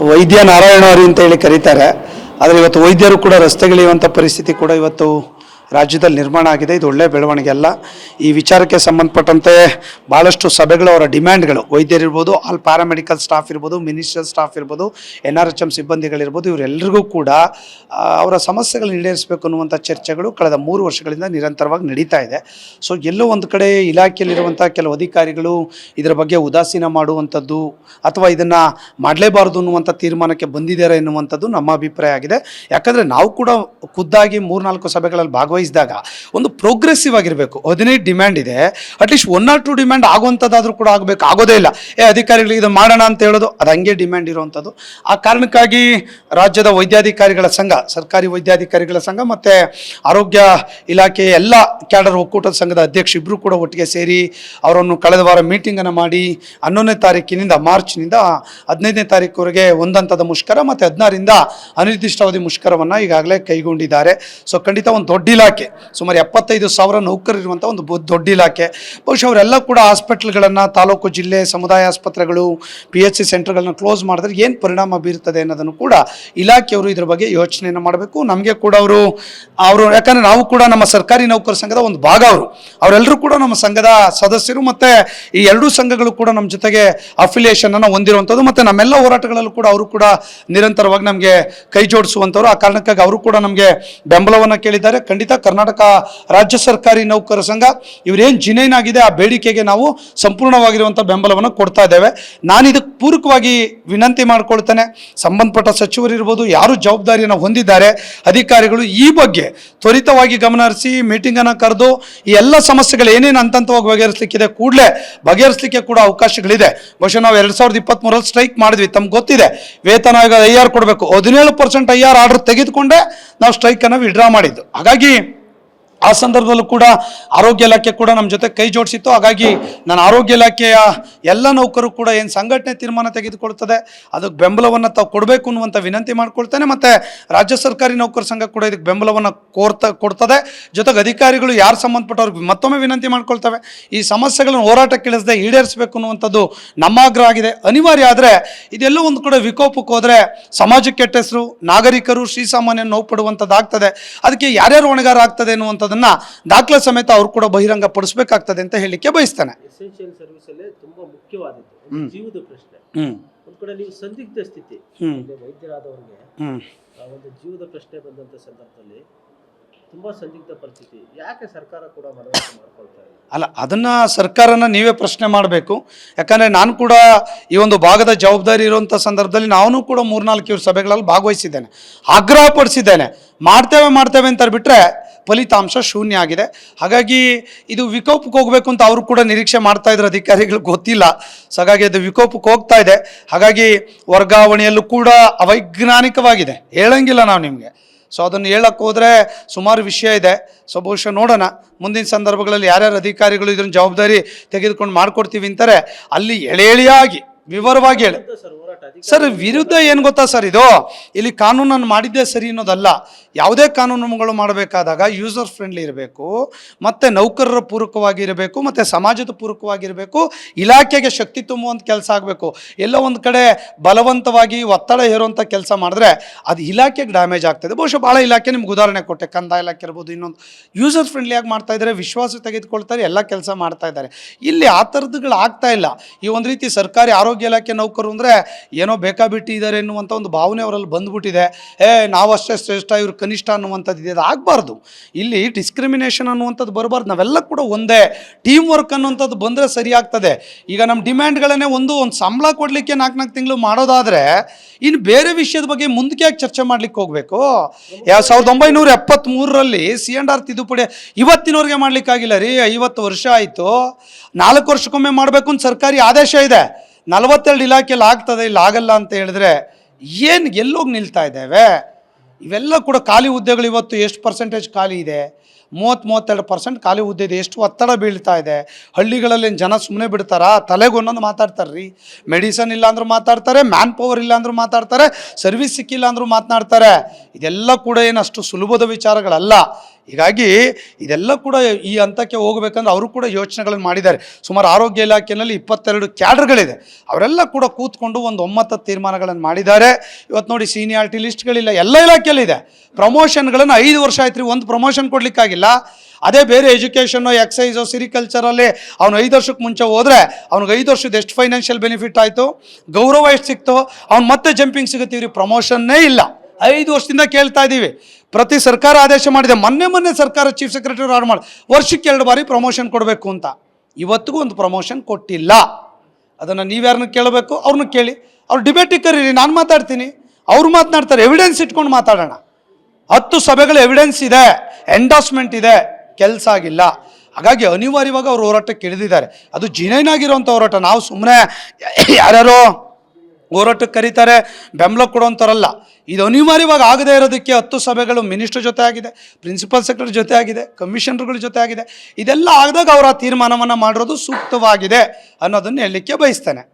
ವೈದ್ಯ ನಾರಾಯಣ ಅವರು ಅಂತ ಹೇಳಿ ಕರೀತಾರೆ. ಆದರೆ ಇವತ್ತು ವೈದ್ಯರು ಕೂಡ ರಸ್ತೆಗಿಳಿಯುವಂಥ ಪರಿಸ್ಥಿತಿ ಕೂಡ ಇವತ್ತು ರಾಜ್ಯದಲ್ಲಿ ನಿರ್ಮಾಣ ಆಗಿದೆ. ಇದು ಒಳ್ಳೆಯ ಬೆಳವಣಿಗೆ ಅಲ್ಲ. ಈ ವಿಚಾರಕ್ಕೆ ಸಂಬಂಧಪಟ್ಟಂತೆ ಭಾಳಷ್ಟು ಸಭೆಗಳು, ಅವರ ಡಿಮ್ಯಾಂಡ್ಗಳು, ವೈದ್ಯರಿರ್ಬೋದು, ಆಲ್ ಪ್ಯಾರಾಮೆಡಿಕಲ್ ಸ್ಟಾಫ್ ಇರ್ಬೋದು, ಮಿನಿಸ್ಟ್ರಿಯಲ್ ಸ್ಟಾಫ್ ಇರ್ಬೋದು, NRHM ಸಿಬ್ಬಂದಿಗಳಿರ್ಬೋದು, ಇವರೆಲ್ಲರಿಗೂ ಕೂಡ ಅವರ ಸಮಸ್ಯೆಗಳನ್ನ ಈಡೇರಿಸಬೇಕು ಅನ್ನುವಂಥ ಚರ್ಚೆಗಳು ಕಳೆದ 3 ವರ್ಷಗಳಿಂದ ನಿರಂತರವಾಗಿ ನಡೀತಾ ಇದೆ. ಸೊ ಎಲ್ಲೋ ಒಂದು ಕಡೆ ಇಲಾಖೆಯಲ್ಲಿರುವಂಥ ಕೆಲವು ಅಧಿಕಾರಿಗಳು ಇದರ ಬಗ್ಗೆ ಉದಾಸೀನ ಮಾಡುವಂಥದ್ದು ಅಥವಾ ಇದನ್ನು ಮಾಡಲೇಬಾರದು ಅನ್ನುವಂಥ ತೀರ್ಮಾನಕ್ಕೆ ಬಂದಿದ್ದಾರೆ ಎನ್ನುವಂಥದ್ದು ನಮ್ಮ ಅಭಿಪ್ರಾಯ ಆಗಿದೆ. ಯಾಕಂದರೆ ನಾವು ಕೂಡ ಖುದ್ದಾಗಿ 3-4 ಸಭೆಗಳಲ್ಲಿ ಭಾಗವಹಿಸಿದಾಗ ಒಂದು ಪ್ರೋಗ್ರೆಸಿವ್ ಆಗಿರಬೇಕು. 15 ಡಿಮ್ಯಾಂಡ್ ಇದೆ, ಅಟ್ಲೀಸ್ಟ್ 1 or 2 ಡಿಮ್ಯಾಂಡ್ ಆಗುವಂಥದ್ದಾದರೂ ಕೂಡ ಆಗಬೇಕು. ಆಗೋದೇ ಇಲ್ಲ. ಅಧಿಕಾರಿಗಳಿಗೆ ಇದು ಮಾಡೋಣ ಅಂತ ಹೇಳೋದು, ಅದು ಹಂಗೆ ಡಿಮ್ಯಾಂಡ್ ಇರುವಂಥದ್ದು. ಆ ಕಾರಣಕ್ಕಾಗಿ ರಾಜ್ಯದ ವೈದ್ಯಾಧಿಕಾರಿಗಳ ಸಂಘ, ಸರ್ಕಾರಿ ವೈದ್ಯಾಧಿಕಾರಿಗಳ ಸಂಘ ಮತ್ತು ಆರೋಗ್ಯ ಇಲಾಖೆಯ ಎಲ್ಲ ಕ್ಯಾಡರ್ ಒಕ್ಕೂಟದ ಸಂಘದ ಅಧ್ಯಕ್ಷ ಇಬ್ಬರು ಕೂಡ ಒಟ್ಟಿಗೆ ಸೇರಿ ಅವರನ್ನು ಕಳೆದ ವಾರ ಮೀಟಿಂಗನ್ನು ಮಾಡಿ 11ನೇ ತಾರೀಕಿನಿಂದ ಮಾರ್ಚ್ನಿಂದ 15ನೇ ತಾರೀಕುವರೆಗೆ ಒಂದಂತದ ಮುಷ್ಕರ ಮತ್ತು 16ರಿಂದ ಅನಿರ್ದಿಷ್ಟಾವಧಿ ಮುಷ್ಕರವನ್ನು ಈಗಾಗಲೇ ಕೈಗೊಂಡಿದ್ದಾರೆ. ಸೊ ಖಂಡಿತ ಒಂದು ದೊಡ್ಡ ಇಲಾಖೆ, ಸುಮಾರು 75,000 ನೌಕರರಿರುವಂಥ ಒಂದು ದೊಡ್ಡ ಇಲಾಖೆ. ಬಹುಶಃ ಅವರೆಲ್ಲ ಕೂಡ ಹಾಸ್ಪಿಟ್ಲ್ಗಳನ್ನು, ತಾಲೂಕು, ಜಿಲ್ಲೆ, ಸಮುದಾಯ ಆಸ್ಪತ್ರೆಗಳು, PHC ಸೆಂಟರ್ಗಳನ್ನ ಕ್ಲೋಸ್ ಮಾಡಿದ್ರೆ ಏನು ಪರಿಣಾಮ ಬೀರುತ್ತದೆ ಅನ್ನೋದನ್ನು ಕೂಡ ಇಲಾಖೆಯವರು ಇದ್ರ ಬಗ್ಗೆ ಯೋಚನೆಯನ್ನು ಮಾಡಬೇಕು. ನಮಗೆ ಕೂಡ ಅವರು ಯಾಕಂದರೆ ನಾವು ಕೂಡ ನಮ್ಮ ಸರ್ಕಾರಿ ನೌಕರ ಸಂಘದ ಒಂದು ಭಾಗ, ಅವರೆಲ್ಲರೂ ಕೂಡ ನಮ್ಮ ಸಂಘದ ಸದಸ್ಯರು ಮತ್ತು ಈ ಎರಡೂ ಸಂಘಗಳು ಕೂಡ ನಮ್ಮ ಜೊತೆಗೆ ಅಫಿಲಿಯೇಷನನ್ನು ಹೊಂದಿರುವಂಥದ್ದು ಮತ್ತು ನಮ್ಮೆಲ್ಲ ಹೋರಾಟಗಳಲ್ಲೂ ಕೂಡ ಅವರು ಕೂಡ ನಿರಂತರವಾಗಿ ನಮಗೆ ಕೈ ಜೋಡಿಸುವಂಥವ್ರು. ಆ ಕಾರಣಕ್ಕಾಗಿ ಅವರು ಕೂಡ ನಮಗೆ ಬೆಂಬಲವನ್ನು ಕೇಳಿದ್ದಾರೆ. ಖಂಡಿತ ಕರ್ನಾಟಕ ರಾಜ್ಯ ಸರ್ಕಾರಿ ನೌಕರ ಸಂಘ ಇವರೇನು ಜಿನೈನ್ ಆಗಿದೆ ಆ ಬೇಡಿಕೆಗೆ ನಾವು ಸಂಪೂರ್ಣವಾಗಿರುವಂಥ ಬೆಂಬಲವನ್ನು ಕೊಡ್ತಾ ಇದ್ದೇವೆ. ನಾನು ಇದಕ್ಕೆ ಪೂರಕವಾಗಿ ವಿನಂತಿ ಮಾಡಿಕೊಳ್ತೇನೆ, ಸಂಬಂಧಪಟ್ಟ ಸಚಿವರಿರ್ಬೋದು, ಯಾರು ಜವಾಬ್ದಾರಿಯನ್ನು ಹೊಂದಿದ್ದಾರೆ ಅಧಿಕಾರಿಗಳು ಈ ಬಗ್ಗೆ ತ್ವರಿತವಾಗಿ ಗಮನ ಹರಿಸಿ ಮೀಟಿಂಗನ್ನು ಕರೆದು ಈ ಎಲ್ಲ ಸಮಸ್ಯೆಗಳು ಏನೇನು ಹಂತವಾಗಿ ಬಗೆಹರಿಸಲಿಕ್ಕಿದೆ ಕೂಡಲೇ ಬಗೆಹರಿಸಲಿಕ್ಕೆ ಕೂಡ ಅವಕಾಶಗಳಿದೆ. ಬಹುಶಃ ನಾವು 2023 ಸ್ಟ್ರೈಕ್ ಮಾಡಿದ್ವಿ, ತಮ್ಗೆ ಗೊತ್ತಿದೆ. ವೇತನ ಆಯೋಗ IR ಕೊಡಬೇಕು, 17% IR ಆರ್ಡರ್ ತೆಗೆದುಕೊಂಡೇ ನಾವು ಸ್ಟ್ರೈಕನ್ನು ವಿಡ್ರಾ ಮಾಡಿದ್ದು. ಹಾಗಾಗಿ ಆ ಸಂದರ್ಭದಲ್ಲೂ ಕೂಡ ಆರೋಗ್ಯ ಇಲಾಖೆ ಕೂಡ ನಮ್ಮ ಜೊತೆ ಕೈ ಜೋಡಿಸಿತ್ತು. ಹಾಗಾಗಿ ನಾನು ಆರೋಗ್ಯ ಇಲಾಖೆಯ ಎಲ್ಲ ನೌಕರು ಕೂಡ ಏನು ಸಂಘಟನೆ ತೀರ್ಮಾನ ತೆಗೆದುಕೊಳ್ತದೆ ಅದಕ್ಕೆ ಬೆಂಬಲವನ್ನು ತಾವು ಕೊಡಬೇಕು ಅನ್ನುವಂಥ ವಿನಂತಿ ಮಾಡ್ಕೊಳ್ತೇನೆ. ಮತ್ತು ರಾಜ್ಯ ಸರ್ಕಾರಿ ನೌಕರ ಸಂಘ ಕೂಡ ಇದಕ್ಕೆ ಬೆಂಬಲವನ್ನು ಕೊಡ್ತದೆ. ಜೊತೆಗೆ ಅಧಿಕಾರಿಗಳು ಯಾರು ಸಂಬಂಧಪಟ್ಟವ್ರಿಗೆ ಮತ್ತೊಮ್ಮೆ ವಿನಂತಿ ಮಾಡ್ಕೊಳ್ತವೆ, ಈ ಸಮಸ್ಯೆಗಳನ್ನು ಹೋರಾಟಕ್ಕಿಳಿಸದೆ ಈಡೇರಿಸಬೇಕು ಅನ್ನುವಂಥದ್ದು ನಮ್ಮ ಆಗ್ರಹ ಆಗಿದೆ. ಅನಿವಾರ್ಯ ಆದರೆ ಇದೆಲ್ಲ ಒಂದು ಕಡೆ ವಿಕೋಪಕ್ಕೆ ಹೋದರೆ ಸಮಾಜಕ್ಕೆ ಕೆಟ್ಟ ಹೆಸರು, ನಾಗರಿಕರು, ಶ್ರೀಸಾಮಾನ್ಯ ನೋವು ಪಡುವಂಥದ್ದಾಗ್ತದೆ. ಅದಕ್ಕೆ ಯಾರ್ಯಾರು ಹೊಣೆಗಾರ ಆಗ್ತದೆ ಅನ್ನುವಂಥದ್ದು ದಾಖಲೆ ಸಮೇತ ಅವರು ಕೂಡ ಬಹಿರಂಗ ಪಡಿಸಬೇಕಾಗ್ತದೆ ಅಂತ ಹೇಳಲಿಕ್ಕೆ ಬಯಸ್ತೇನೆ. ಎಸೆನ್ಷಿಯಲ್ ಸರ್ವಿಸ್ ಅಲ್ಲೇ ತುಂಬಾ ಮುಖ್ಯವಾದದ್ದು ಜೀವದ ಪ್ರಶ್ನೆ. ಒಂದ್ ಕಡೆ ನೀವು ಸಂದಿಗ್ಧ ಸ್ಥಿತಿ, ವೈದ್ಯರಾದವರಿಗೆ ಒಂದು ಜೀವದ ಪ್ರಶ್ನೆ ಬಂದಂತ ಸಂದರ್ಭದಲ್ಲಿ ತುಂಬಾ ಸಂದಿಗ್ಧ ಪರಿಸ್ಥಿತಿ. ಯಾಕೆ ಸರ್ಕಾರ ಕೂಡ ಮನವರಿಕೆ ಮಾಡ್ಕೊಳ್ತಾ ಇಲ್ಲ? ಅಲ್ಲ, ಅದನ್ನ ಸರ್ಕಾರನ ನೀವೇ ಪ್ರಶ್ನೆ ಮಾಡಬೇಕು. ಯಾಕಂದ್ರೆ ನಾನು ಕೂಡ ಈ ಒಂದು ಭಾಗದ ಜವಾಬ್ದಾರಿ ಇರುವಂಥ ಸಂದರ್ಭದಲ್ಲಿ ನಾನು ಕೂಡ 3-4 ಸಭೆಗಳಲ್ಲಿ ಭಾಗವಹಿಸಿದ್ದೇನೆ, ಆಗ್ರಹ ಪಡಿಸಿದ್ದೇನೆ. ಮಾಡ್ತೇವೆ ಅಂತ ಬಿಟ್ಟರೆ ಫಲಿತಾಂಶ ಶೂನ್ಯ ಆಗಿದೆ. ಹಾಗಾಗಿ ಇದು ವಿಕೋಪಕ್ಕೆ ಹೋಗಬೇಕು ಅಂತ ಅವರು ಕೂಡ ನಿರೀಕ್ಷೆ ಮಾಡ್ತಾ ಇದ್ರು, ಅಧಿಕಾರಿಗಳು ಗೊತ್ತಿಲ್ಲ. ಸೊ ಹಾಗಾಗಿ ಅದು ವಿಕೋಪಕ್ಕೆ ಹೋಗ್ತಾ ಇದೆ. ಹಾಗಾಗಿ ವರ್ಗಾವಣೆಯಲ್ಲೂ ಕೂಡ ಅವೈಜ್ಞಾನಿಕವಾಗಿದೆ, ಹೇಳಂಗಿಲ್ಲ ನಾವು ನಿಮಗೆ. ಸೊ ಅದನ್ನು ಹೇಳಕ್ಕೆ ಹೋದರೆ ಸುಮಾರು ವಿಷಯ ಇದೆ. ಸೊ ಬಹುಶಃ ನೋಡೋಣ ಮುಂದಿನ ಸಂದರ್ಭಗಳಲ್ಲಿ ಯಾರ್ಯಾರು ಅಧಿಕಾರಿಗಳು ಇದನ್ನು ಜವಾಬ್ದಾರಿ ತೆಗೆದುಕೊಂಡು ಮಾಡಿಕೊಡ್ತೀವಿ ಅಂತಾರೆ ಅಲ್ಲಿ ಎಳೆಯಾಗಿ ವಿವರವಾಗಿ ಹೇಳಿ. ಸರ್ ವಿರುದ್ಧ ಏನು ಗೊತ್ತಾ ಸರ್, ಇದು ಇಲ್ಲಿ ಕಾನೂನನ್ನು ಮಾಡಿದ್ದೇ ಸರಿ ಅನ್ನೋದಲ್ಲ. ಯಾವುದೇ ಕಾನೂನುಗಳು ಮಾಡಬೇಕಾದಾಗ ಯೂಸರ್ ಫ್ರೆಂಡ್ಲಿ ಇರಬೇಕು, ಮತ್ತು ನೌಕರರ ಪೂರಕವಾಗಿರಬೇಕು, ಮತ್ತು ಸಮಾಜದ ಪೂರಕವಾಗಿರಬೇಕು, ಇಲಾಖೆಗೆ ಶಕ್ತಿ ತುಂಬುವಂಥ ಕೆಲಸ ಆಗಬೇಕು. ಎಲ್ಲ ಒಂದು ಕಡೆ ಬಲವಂತವಾಗಿ ಒತ್ತಡ ಹೇರುವಂಥ ಕೆಲಸ ಮಾಡಿದ್ರೆ ಅದು ಇಲಾಖೆಗೆ ಡ್ಯಾಮೇಜ್ ಆಗ್ತದೆ. ಬಹುಶಃ ಭಾಳ ಇಲಾಖೆ ನಿಮ್ಗೆ ಉದಾಹರಣೆ ಕೊಟ್ಟೆ, ಕಂದಾಯ ಇಲಾಖೆ ಇರ್ಬೋದು, ಇನ್ನೊಂದು ಯೂಸರ್ ಫ್ರೆಂಡ್ಲಿಯಾಗಿ ಮಾಡ್ತಾ ಇದ್ದಾರೆ, ವಿಶ್ವಾಸ ತೆಗೆದುಕೊಳ್ತಾರೆ, ಎಲ್ಲ ಕೆಲಸ ಮಾಡ್ತಾ ಇದ್ದಾರೆ. ಇಲ್ಲಿ ಆ ಥರದ್ದುಗಳು ಆಗ್ತಾ ಇಲ್ಲ. ಈ ಒಂದು ರೀತಿ ಸರ್ಕಾರಿ ಆರೋಗ್ಯ ಇಲಾಖೆ ನೌಕರು ಅಂದರೆ ಏನೋ ಬೇಕಾಬಿಟ್ಟಿದ್ದಾರೆ ಎನ್ನುವಂಥ ಒಂದು ಭಾವನೆ ಅವರಲ್ಲಿ ಬಂದ್ಬಿಟ್ಟಿದೆ. ನಾವಷ್ಟೇ ಶ್ರೇಷ್ಠ, ಇವರು ಕನಿಷ್ಠ ಅನ್ನುವಂಥದ್ದು ಇದೆ. ಅದು ಆಗಬಾರ್ದು. ಇಲ್ಲಿ ಡಿಸ್ಕ್ರಿಮಿನೇಷನ್ ಅನ್ನುವಂಥದ್ದು ಬರಬಾರ್ದು. ನಾವೆಲ್ಲ ಕೂಡ ಒಂದೇ, ಟೀಮ್ ವರ್ಕ್ ಅನ್ನುವಂಥದ್ದು ಬಂದರೆ ಸರಿ ಆಗ್ತದೆ. ಈಗ ನಮ್ಮ ಡಿಮ್ಯಾಂಡ್ಗಳನ್ನೇ ಒಂದು ಸಂಬಳ ಕೊಡಲಿಕ್ಕೆ 4 ತಿಂಗಳು ಮಾಡೋದಾದರೆ ಇನ್ನು ಬೇರೆ ವಿಷಯದ ಬಗ್ಗೆ ಮುಂದಕ್ಕೆ ಯಾಕೆ ಚರ್ಚೆ ಮಾಡ್ಲಿಕ್ಕೆ ಹೋಗಬೇಕು? 1973ರಲ್ಲಿ C&R ತಿದ್ದುಪಡಿ ಇವತ್ತಿನವರೆಗೆ ಮಾಡ್ಲಿಕ್ಕಾಗಿಲ್ಲ ರೀ. 50 ವರ್ಷ ಆಯಿತು. 4 ವರ್ಷಕ್ಕೊಮ್ಮೆ ಮಾಡಬೇಕು ಅಂತ ಸರ್ಕಾರಿ ಆದೇಶ ಇದೆ. 42 ಇಲಾಖೆಯಲ್ಲಿ ಆಗ್ತದೆ, ಇಲ್ಲಿ ಆಗಲ್ಲ ಅಂತ ಹೇಳಿದ್ರೆ ಏನು ಎಲ್ಲೋಗಿ ನಿಲ್ತಾ ಇದ್ದೇವೆ? ಇವೆಲ್ಲ ಕೂಡ ಖಾಲಿ ಹುದ್ದೆಗಳು ಇವತ್ತು ಎಷ್ಟು ಪರ್ಸೆಂಟೇಜ್ ಖಾಲಿ ಇದೆ? 30-32% ಖಾಲಿ ಹುದ್ದೆ ಇದೆ. ಎಷ್ಟು ಒತ್ತಡ ಬೀಳ್ತಾ ಇದೆ. ಹಳ್ಳಿಗಳಲ್ಲಿ ಜನ ಸುಮ್ಮನೆ ಬಿಡ್ತಾರಾ? ತಲೆಗೆ ಒಂದೊಂದು ಮಾತಾಡ್ತಾರೆ ರೀ. ಮೆಡಿಸನ್ ಇಲ್ಲ ಅಂದ್ರೂ ಮಾತಾಡ್ತಾರೆ, ಮ್ಯಾನ್ ಪವರ್ ಇಲ್ಲ ಅಂದ್ರೂ ಮಾತಾಡ್ತಾರೆ, ಸರ್ವಿಸ್ ಸಿಕ್ಕಿಲ್ಲ ಅಂದ್ರೂ ಮಾತನಾಡ್ತಾರೆ. ಇದೆಲ್ಲ ಕೂಡ ಏನು ಅಷ್ಟು ಸುಲಭದ ವಿಚಾರಗಳಲ್ಲ. ಹೀಗಾಗಿ ಇದೆಲ್ಲ ಕೂಡ ಈ ಹಂತಕ್ಕೆ ಹೋಗಬೇಕಂದ್ರೆ ಅವರು ಕೂಡ ಯೋಚನೆಗಳನ್ನು ಮಾಡಿದ್ದಾರೆ. ಸುಮಾರು ಆರೋಗ್ಯ ಇಲಾಖೆಯಲ್ಲಿ 22 ಕ್ಯಾಡರ್ಗಳಿದೆ, ಅವರೆಲ್ಲ ಕೂಡ ಕೂತ್ಕೊಂಡು ಒಂದು ಒಮ್ಮತ ತೀರ್ಮಾನಗಳನ್ನು ಮಾಡಿದ್ದಾರೆ. ಇವತ್ತು ನೋಡಿ ಸೀನಿಯಾರಿಟಿ ಲಿಸ್ಟ್ಗಳಿಲ್ಲ, ಎಲ್ಲ ಇಲಾಖೆಯಲ್ಲಿದೆ. ಪ್ರಮೋಷನ್ಗಳನ್ನು 5 ವರ್ಷ ಆಯ್ತು ರೀ, ಒಂದು ಪ್ರಮೋಷನ್ ಕೊಡಲಿಕ್ಕಾಗಿಲ್ಲ. ಅದೇ ಬೇರೆ ಎಜುಕೇಷನ್ನು, ಎಕ್ಸೈಸು, ಸಿರಿಕಲ್ಚರಲ್ಲಿ ಅವನು 5 ವರ್ಷಕ್ಕೆ ಮುಂಚೆ ಹೋದರೆ ಅವ್ನಿಗೆ 5 ವರ್ಷದ ಎಷ್ಟು ಫೈನಾನ್ಷಿಯಲ್ ಬೆನಿಫಿಟ್ ಆಯಿತು, ಗೌರವ ಎಷ್ಟು ಸಿಕ್ತು, ಅವ್ನು ಮತ್ತೆ ಜಂಪಿಂಗ್ ಸಿಗುತ್ತೀವಿ ರೀ. ಪ್ರಮೋಷನ್ನೇ ಇಲ್ಲ, 5 ವರ್ಷದಿಂದ ಕೇಳ್ತಾ ಇದ್ದೀವಿ. ಪ್ರತಿ ಸರ್ಕಾರ ಆದೇಶ ಮಾಡಿದೆ. ಮೊನ್ನೆ ಸರ್ಕಾರ ಚೀಫ್ ಸೆಕ್ರೆಟರಿ ಆರ್ಡರ್ ಮಾಡಿ ವರ್ಷಕ್ಕೆ 2 ಬಾರಿ ಪ್ರಮೋಷನ್ ಕೊಡಬೇಕು ಅಂತ. ಇವತ್ತಿಗೂ ಒಂದು ಪ್ರಮೋಷನ್ ಕೊಟ್ಟಿಲ್ಲ. ಅದನ್ನು ನೀವ್ಯಾರನ್ನ ಕೇಳಬೇಕು, ಅವ್ರನ್ನ ಕೇಳಿ. ಅವ್ರು ಡಿಬೇಟಿಗೆ ಕರೀರಿ, ನಾನು ಮಾತಾಡ್ತೀನಿ, ಅವ್ರು ಮಾತನಾಡ್ತಾರೆ. ಎವಿಡೆನ್ಸ್ ಇಟ್ಕೊಂಡು ಮಾತಾಡೋಣ. 10 ಸಭೆಗಳ ಎವಿಡೆನ್ಸ್ ಇದೆ, ಎಂಡಾಸ್ಮೆಂಟ್ ಇದೆ, ಕೆಲಸ ಆಗಿಲ್ಲ. ಹಾಗಾಗಿ ಅನಿವಾರ್ಯವಾಗಿ ಅವರು ಹೋರಾಟಕ್ಕೆ ಇಳಿದಿದ್ದಾರೆ. ಅದು ಜಿನೈನ್ ಆಗಿರೋಂಥ ಹೋರಾಟ. ನಾವು ಸುಮ್ಮನೆ ಯಾರ್ಯಾರೋ ಹೋರಾಟಕ್ಕೆ ಕರೀತಾರೆ ಬೆಂಬಲ ಕೊಡುವಂಥವ್ರಲ್ಲ. ಇದು ಅನಿವಾರ್ಯವಾಗಿ ಆಗದೇ ಇರೋದಕ್ಕೆ 10 ಸಭೆಗಳು ಮಿನಿಸ್ಟರ್ ಜೊತೆ ಆಗಿದೆ, ಪ್ರಿನ್ಸಿಪಲ್ ಸೆಕ್ರೆಟರಿ ಜೊತೆ ಆಗಿದೆ, ಕಮಿಷನರ್ಗಳ ಜೊತೆ ಆಗಿದೆ. ಇದೆಲ್ಲ ಆಗಿದಾಗ ಅವರು ಆ ತೀರ್ಮಾನವನ್ನು ಮಾಡಿರೋದು ಸೂಕ್ತವಾಗಿದೆ ಅನ್ನೋದನ್ನು ಹೇಳಲಿಕ್ಕೆ ಬಯಸ್ತೇನೆ.